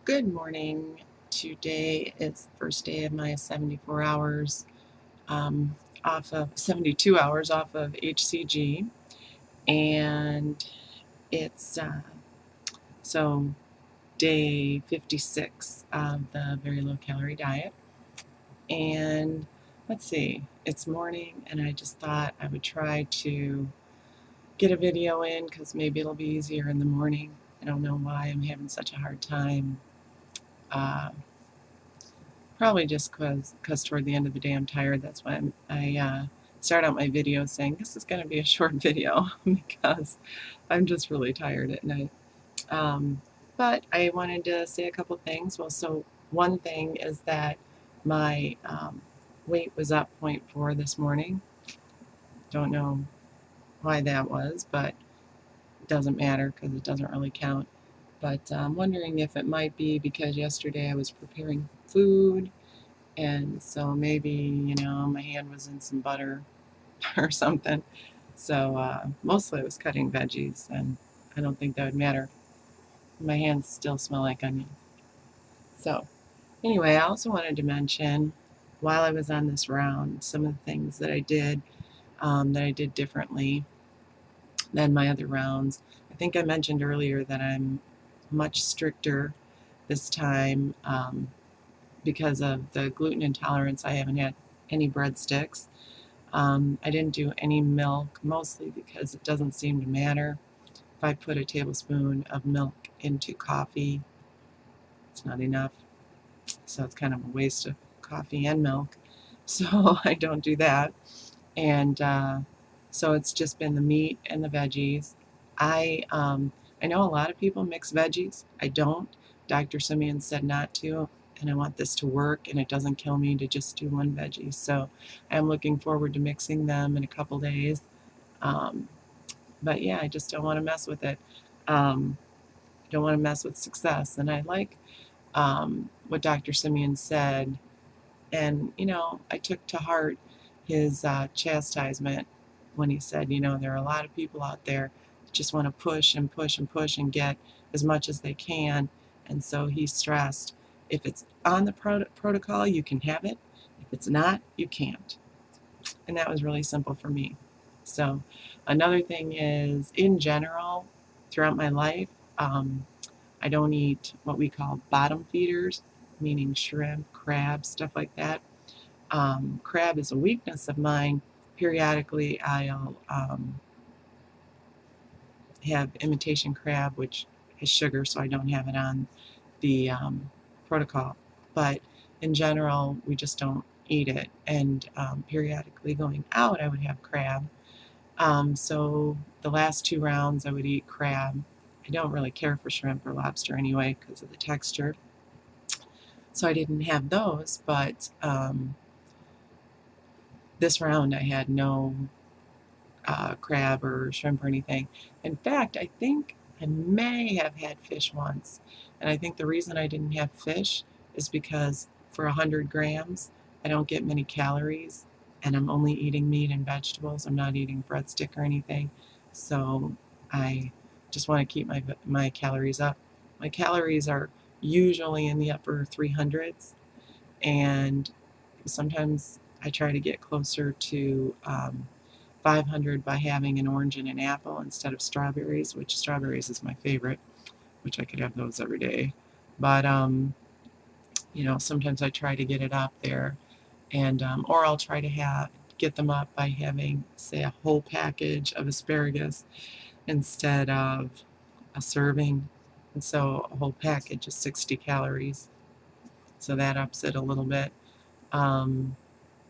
Good morning. Today is the first day of my 74 hours off of 72 hours off of HCG, and it's so day 56 of the very low calorie diet. And let's see, it's morning, and I just thought I would try to get a video in because maybe it'll be easier in the morning. I don't know why I'm having such a hard time. Uh, Probably just cause toward the end of the day I'm tired. That's why I start out my video saying this is going to be a short video because I'm just really tired at night. Um, but I wanted to say a couple things. Well, so one thing is that my weight was up zero point 0.4 this morning. Don't know why that was, but it doesn't matter because it doesn't really count. But I'm wondering if it might be because yesterday I was preparing food. And so maybe, my hand was in some butter or something. So mostly I was cutting veggies, and I don't think that would matter. My hands still smell like onion. So anyway, I also wanted to mention while I was on this round, some of the things that I did differently than my other rounds. I think I mentioned earlier that I'm much stricter this time because of the gluten intolerance. I haven't had any breadsticks. I didn't do any milk, mostly because it doesn't seem to matter. If I put a tablespoon of milk into coffee, it's not enough. So it's kind of a waste of coffee and milk. So I don't do that. And so it's just been the meat and the veggies. I, um, I know a lot of people mix veggies. I don't. Dr. Simeon said not to, and I want this to work and it doesn't kill me to just do one veggie. So I'm looking forward to mixing them in a couple days. Um, but yeah, I just don't want to mess with it. I don't want to mess with success. And I like what Dr. Simeon said. And, I took to heart his chastisement when he said, there are a lot of people out there that just want to push and push and push and get as much as they can. And so he stressed, if it's on the protocol, you can have it. If it's not, you can't. And that was really simple for me. So another thing is, in general, throughout my life, um, I don't eat what we call bottom feeders, meaning shrimp, crab, stuff like that. Crab is a weakness of mine. Periodically, I'll have imitation crab, which is sugar, so I don't have it on the protocol. But in general, we just don't eat it. And periodically going out, I would have crab. So the last two rounds, I would eat crab. I don't really care for shrimp or lobster anyway because of the texture. So I didn't have those, but this round I had no crab or shrimp or anything. In fact, I think I may have had fish once. And I think the reason I didn't have fish is because for 100 grams, I don't get many calories, and I'm only eating meat and vegetables. I'm not eating breadstick or anything. So I just want to keep my calories up. My calories are usually in the upper 300s, and sometimes I try to get closer to 500 by having an orange and an apple instead of strawberries, which strawberries is my favorite, which I could have those every day. But sometimes I try to get it up there, and or I'll try to get them up by having, say, a whole package of asparagus instead of a serving. And so a whole package is 60 calories, so that ups it a little bit. Um,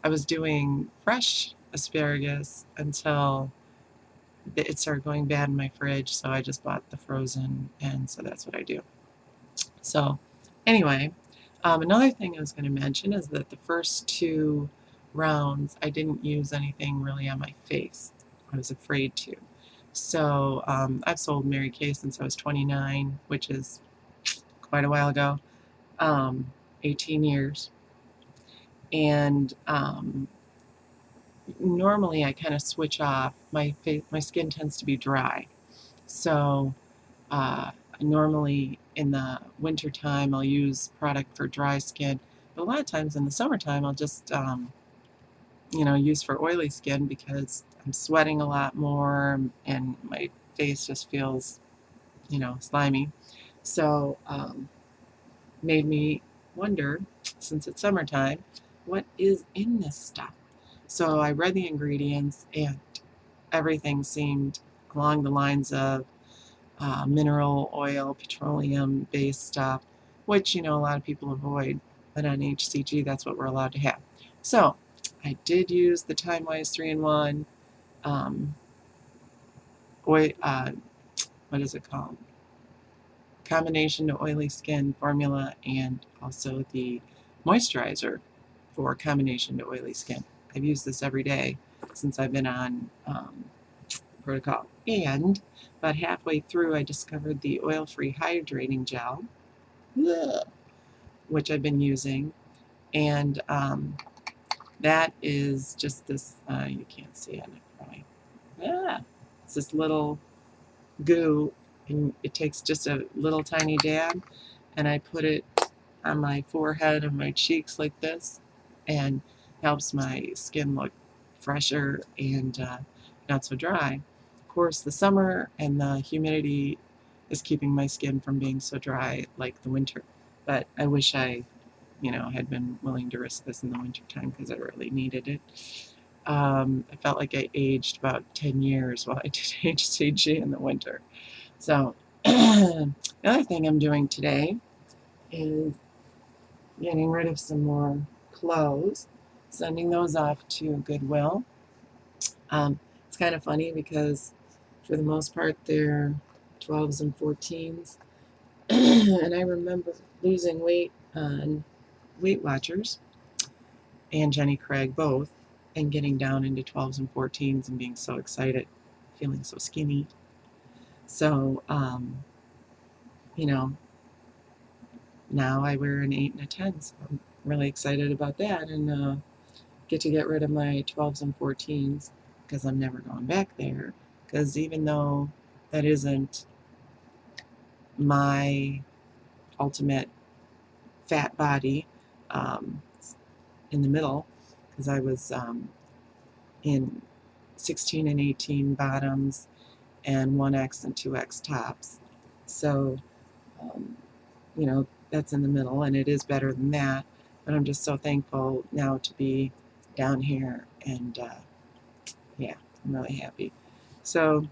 I was doing fresh asparagus until it started going bad in my fridge, so I just bought the frozen, and so that's what I do. So anyway, another thing I was going to mention is that the first two rounds I didn't use anything really on my face. I was afraid to. So I've sold Mary Kay since I was 29, which is quite a while ago, 18 years. And normally I kind of switch off. My skin tends to be dry. So normally in the winter time I'll use product for dry skin, but a lot of times in the summertime I'll just use for oily skin because I'm sweating a lot more and my face just feels slimy. So made me wonder, since it's summertime, what is in this stuff? So I read the ingredients and everything seemed along the lines of mineral oil, petroleum-based stuff, which, a lot of people avoid, but on HCG, that's what we're allowed to have. So I did use the Time-Wise 3-in-1, what is it called? Combination to oily skin formula, and also the moisturizer for combination to oily skin. I've used this every day since I've been on protocol. And about halfway through, I discovered the oil-free hydrating gel, which I've been using. And that is just this, you can't see it probably. It's this little goo, and it takes just a little tiny dab, and I put it on my forehead and my cheeks like this, and helps my skin look fresher and not so dry. Of course, the summer and the humidity is keeping my skin from being so dry like the winter, but I wish I had been willing to risk this in the winter time because I really needed it. I felt like I aged about 10 years while I did HCG in the winter. So the other thing I'm doing today is getting rid of some more clothes, sending those off to Goodwill. It's kind of funny because for the most part they're 12s and 14s, and I remember losing weight on Weight Watchers and Jenny Craig both, and getting down into 12s and 14s and being so excited, feeling so skinny. So, now I wear an 8 and a 10, so I'm really excited about that, and get to get rid of my 12s and 14s because I'm never going back there, because even though that isn't my ultimate fat body, in the middle, because I was in 16 and 18 bottoms and 1X and 2X tops. So, that's in the middle, and it is better than that. But I'm just so thankful now to be down here, and yeah, I'm really happy. So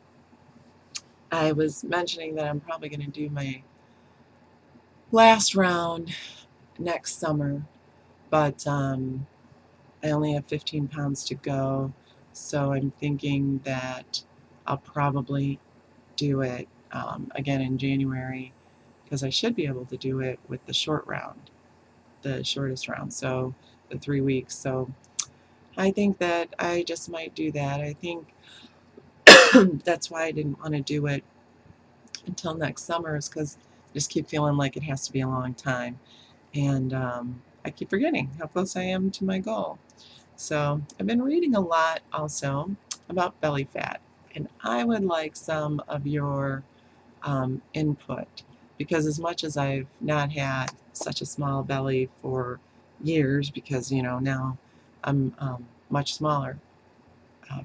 I was mentioning that I'm probably going to do my last round next summer, but I only have 15 pounds to go, so I'm thinking that I'll probably do it again in January, because I should be able to do it with the short round, the shortest round, so the 3 weeks. So I think that I just might do that. I think that's why I didn't want to do it until next summer, is because I just keep feeling like it has to be a long time, and I keep forgetting how close I am to my goal. So I've been reading a lot also about belly fat, and I would like some of your input, because as much as I've not had such a small belly for years, because now I'm much smaller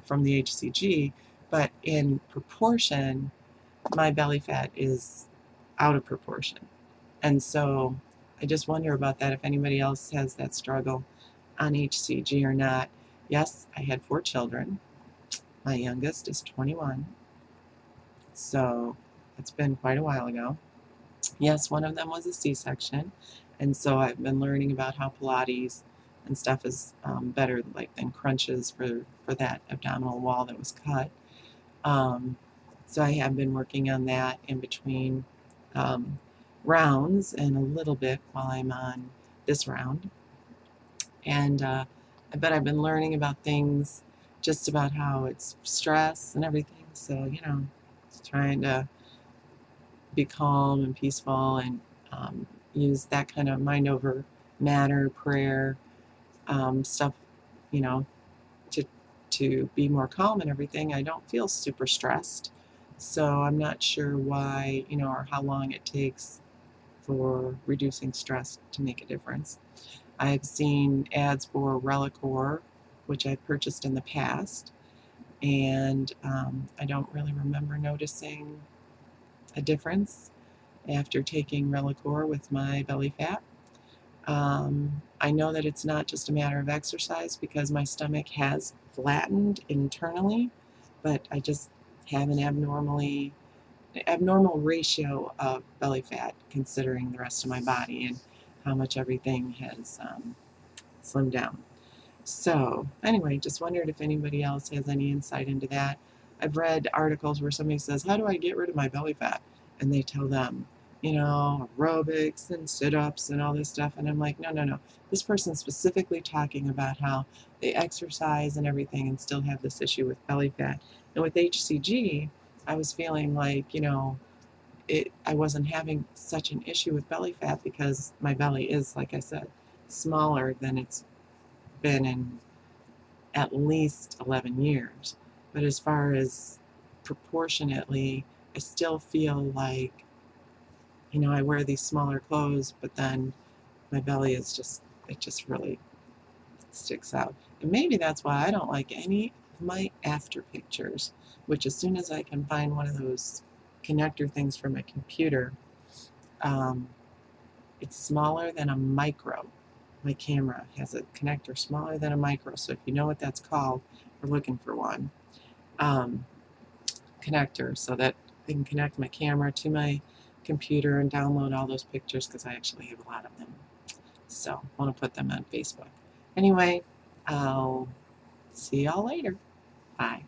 from the HCG, but in proportion my belly fat is out of proportion. And so I just wonder about that, if anybody else has that struggle on HCG or not. Yes, I had 4 children. My youngest is 21. So it's been quite a while ago. Yes, one of them was a C-section. And so I've been learning about how Pilates and stuff is better than crunches for that abdominal wall that was cut. So I have been working on that in between rounds, and a little bit while I'm on this round. And but I've been learning about things, just about how it's stress and everything. So, trying to be calm and peaceful, and use that kind of mind over matter prayer stuff, you know, to be more calm and everything. I don't feel super stressed, so I'm not sure why, or how long it takes for reducing stress to make a difference. I've seen ads for Relicore, which I've purchased in the past, and I don't really remember noticing a difference after taking Relicore with my belly fat. I know that it's not just a matter of exercise because my stomach has flattened internally, but I just have an abnormal ratio of belly fat considering the rest of my body and how much everything has slimmed down. So anyway, just wondered if anybody else has any insight into that. I've read articles where somebody says, how do I get rid of my belly fat? And they tell them, aerobics and sit-ups and all this stuff. And I'm like, no, no, no. This person's specifically talking about how they exercise and everything and still have this issue with belly fat. And with HCG, I was feeling like, I wasn't having such an issue with belly fat because my belly is, like I said, smaller than it's been in at least 11 years. But as far as proportionately, I still feel like, I wear these smaller clothes, but then my belly it just really sticks out. And maybe that's why I don't like any of my after pictures, which as soon as I can find one of those connector things for my computer, um, it's smaller than a micro. My camera has a connector smaller than a micro, so if you know what that's called, we're looking for one. Connector so that I can connect my camera to my computer and download all those pictures because I actually have a lot of them. So I want to put them on Facebook. Anyway, I'll see y'all later. Bye.